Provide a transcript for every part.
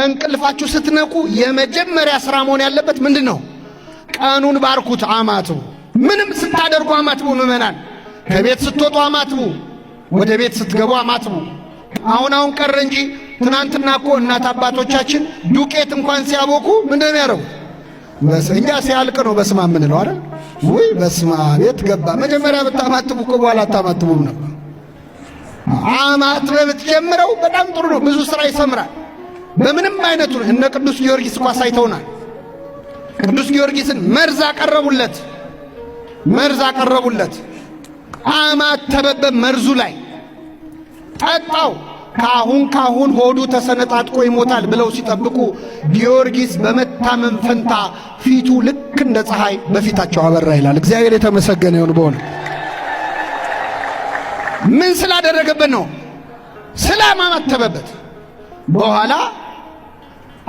ከእንቅልፋችሁ ስትነቁ የመጀመሪያ ስራ መሆን ያለበት ምንድነው? ቀኑን ባርኩት፣ አማትቡ። ምንም ስታደርጉ አማትቡ። ምእመናን ከቤት ስትወጡ አማትቡ፣ ወደ ቤት ስትገቡ አማትቡ። አሁን ቀረ እንጂ ትናንትና እኮ እናት አባቶቻችን ዱቄት እንኳን ሲያቦኩ ምንድነው ያደረጉት? እኛ ሲያልቅ ነው በስመ አብ ምንለው አይደል? ወይ በስመ አብ የት ገባ? መጀመሪያ ብታማትቡ እኮ በኋላ አታማትቡም ነበር። አማትበህ ብትጀምረው በጣም ጥሩ ነው። ብዙ ስራ ይሰምራል። በምንም አይነቱ እነ ቅዱስ ጊዮርጊስ እኮ አሳይተውናል። ቅዱስ ጊዮርጊስን መርዝ አቀረቡለት። አማተበበት መርዙ ላይ ጠጣው። ካሁን ሆዱ ተሰነጣጥቆ ይሞታል ብለው ሲጠብቁ ጊዮርጊስ በመታመን ፈንታ ፊቱ ልክ እንደ ፀሐይ በፊታቸው አበራ ይላል። እግዚአብሔር የተመሰገነ ይሁን። በሆነ ምን ስላደረገበት ነው? ስላማተበበት። በኋላ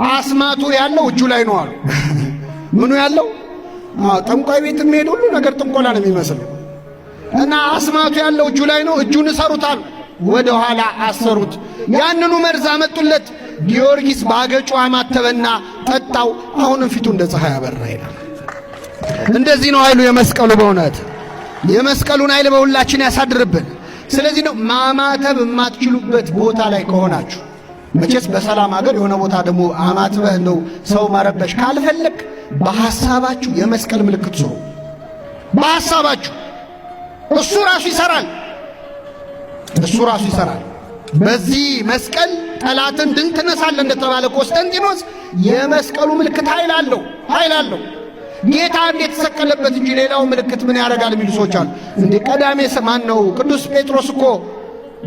አስማቱ ያለው እጁ ላይ ነው አሉ። ምኑ ያለው? ጠንቋይ ቤት የሚሄድ ሁሉ ነገር ጥንቆላ ነው የሚመስለው። እና አስማቱ ያለው እጁ ላይ ነው። እጁን እሰሩታል። ወደ ኋላ አሰሩት። ያንኑ መርዝ አመጡለት። ጊዮርጊስ ባገጩ አማተበና ጠጣው። አሁንም ፊቱ እንደ ፀሐይ አበራ ይላል። እንደዚህ ነው ኃይሉ የመስቀሉ። በእውነት የመስቀሉን ኃይል በሁላችን ያሳድርብን። ስለዚህ ነው ማማተብ የማትችሉበት ቦታ ላይ ከሆናችሁ፣ መቼስ በሰላም ሀገር የሆነ ቦታ ደግሞ አማትበህ ነው ሰው ማረበሽ ካልፈለግ በሐሳባችሁ የመስቀል ምልክት ስሩ። በሐሳባችሁ እሱ ራሱ ይሰራል። በዚህ መስቀል ጠላትን ድል ትነሳለህ እንደተባለ ቆስጠንጢኖስ የመስቀሉ ምልክት ኃይል አለው። ጌታ እንዴት ተሰቀለበት እንጂ ሌላው ምልክት ምን ያደርጋል የሚሉ ሰዎች አሉ። እንዴ ቀዳሜ ማን ነው? ቅዱስ ጴጥሮስ እኮ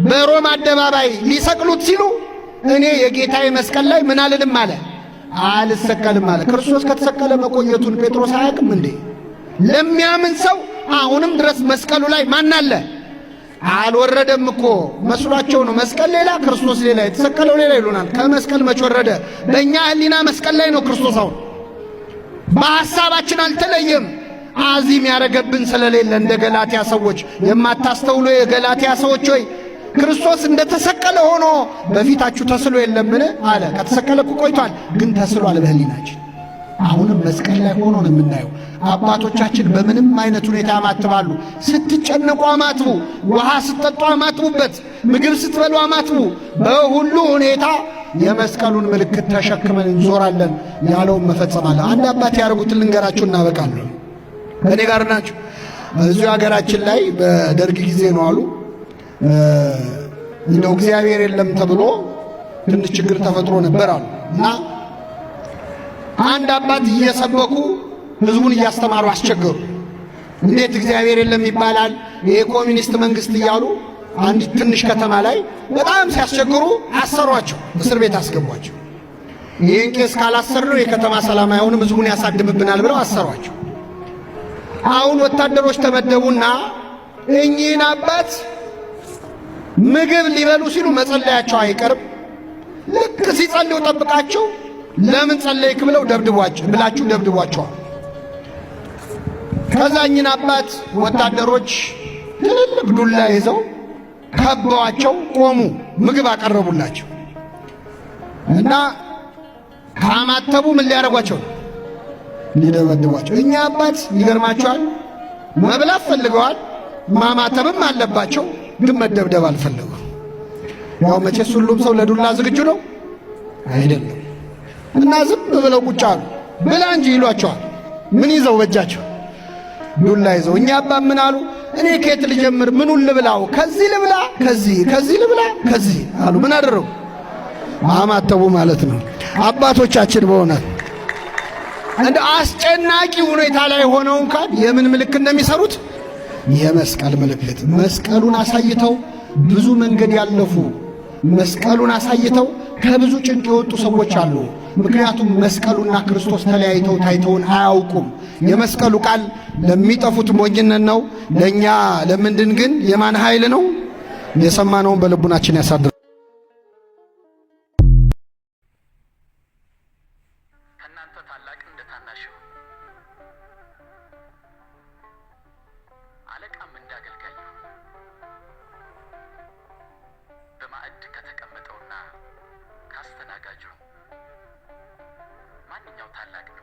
በሮም አደባባይ ሊሰቅሉት ሲሉ እኔ የጌታዬ መስቀል ላይ ምን አልልም አለ፣ አልሰቀልም አለ። ክርስቶስ ከተሰቀለ መቆየቱን ጴጥሮስ አያውቅም እንዴ? ለሚያምን ሰው አሁንም ድረስ መስቀሉ ላይ ማን አለ? አልወረደም እኮ መስሏቸው ነው። መስቀል ሌላ ክርስቶስ ሌላ፣ የተሰቀለው ሌላ ይሉናል። ከመስቀል መች ወረደ? በእኛ ሕሊና መስቀል ላይ ነው ክርስቶስ። አሁን በሐሳባችን አልተለየም። አዚም ያረገብን ስለሌለ እንደ ገላትያ ሰዎች የማታስተውሉ የገላትያ ሰዎች ሆይ ክርስቶስ እንደተሰቀለ ሆኖ በፊታችሁ ተስሎ የለምን አለ። ከተሰቀለ እኮ ቆይቷል፣ ግን ተስሏል በሕሊናችን። አሁንም መስቀል ላይ ሆኖ ነው የምናየው። አባቶቻችን በምንም አይነት ሁኔታ ያማትባሉ። ስትጨነቁ አማትቡ፣ ውሃ ስትጠጡ አማትቡበት፣ ምግብ ስትበሉ አማትቡ። በሁሉ ሁኔታ የመስቀሉን ምልክት ተሸክመን እንዞራለን ያለውን መፈጸም አለ። አንድ አባት ያደርጉትን ልንገራችሁ እናበቃለን። ከኔ ጋር ናችሁ? እዚሁ ሀገራችን ላይ በደርግ ጊዜ ነው አሉ እንደው እግዚአብሔር የለም ተብሎ ትንሽ ችግር ተፈጥሮ ነበር አሉ እና አንድ አባት እየሰበኩ ህዝቡን እያስተማሩ አስቸገሩ። እንዴት እግዚአብሔር የለም ይባላል? ይሄ ኮሚኒስት መንግስት እያሉ አንድ ትንሽ ከተማ ላይ በጣም ሲያስቸግሩ አሰሯቸው፣ እስር ቤት አስገቧቸው። ይህን ቄስ ካላሰርነው የከተማ ሰላም አይሆንም፣ ህዝቡን ያሳድምብናል ብለው አሰሯቸው። አሁን ወታደሮች ተመደቡና እኚህን አባት ምግብ ሊበሉ ሲሉ መጸለያቸው አይቀርም። ልክ ሲጸልዩ ጠብቃቸው ለምን ጸለይክ ብለው ደብድቧቸዋል። ከዛኝን አባት ወታደሮች ትልልቅ ዱላ ይዘው ከበዋቸው ቆሙ። ምግብ አቀረቡላቸው እና ካማተቡ ምን ሊያደርጓቸው? ሊደበድቧቸው። እኛ አባት ይገርማቸዋል፣ መብላት ፈልገዋል፣ ማማተብም አለባቸው፣ ግን መደብደብ አልፈለጉ። ያው መቼስ ሁሉም ሰው ለዱላ ዝግጁ ነው አይደለም። እና ዝም ብለው ቁጭ አሉ። ብላ እንጂ ይሏቸዋል። ምን ይዘው? በእጃቸው ዱላ ይዘው። እኛ አባ ምን አሉ? እኔ ከየት ልጀምር? ምኑን ልብላው? ከዚህ ልብላ፣ ከዚህ ልብላ፣ ከዚህ አሉ። ምን አደረጉ? አማተቡ ማለት ነው አባቶቻችን። በእውነት እንደ አስጨናቂ ሁኔታ ላይ ሆነው እንኳን የምን ምልክት እንደሚሰሩት የመስቀል ምልክት። መስቀሉን አሳይተው ብዙ መንገድ ያለፉ፣ መስቀሉን አሳይተው ከብዙ ጭንቅ የወጡ ሰዎች አሉ። ምክንያቱም መስቀሉና ክርስቶስ ተለያይተው ታይተውን አያውቁም። የመስቀሉ ቃል ለሚጠፉት ሞኝነት ነው፣ ለእኛ ለምንድን ግን የማን ኃይል ነው? የሰማነውን በልቡናችን ያሳድር። ከእናንተ ታላቅ እንደ ታናሽ ይሁን፣ አለቃም እንደ አገልጋይ ይሁን። በማዕድ ከተቀመጠውና ካስተናጋጁ ታላቅ ነው።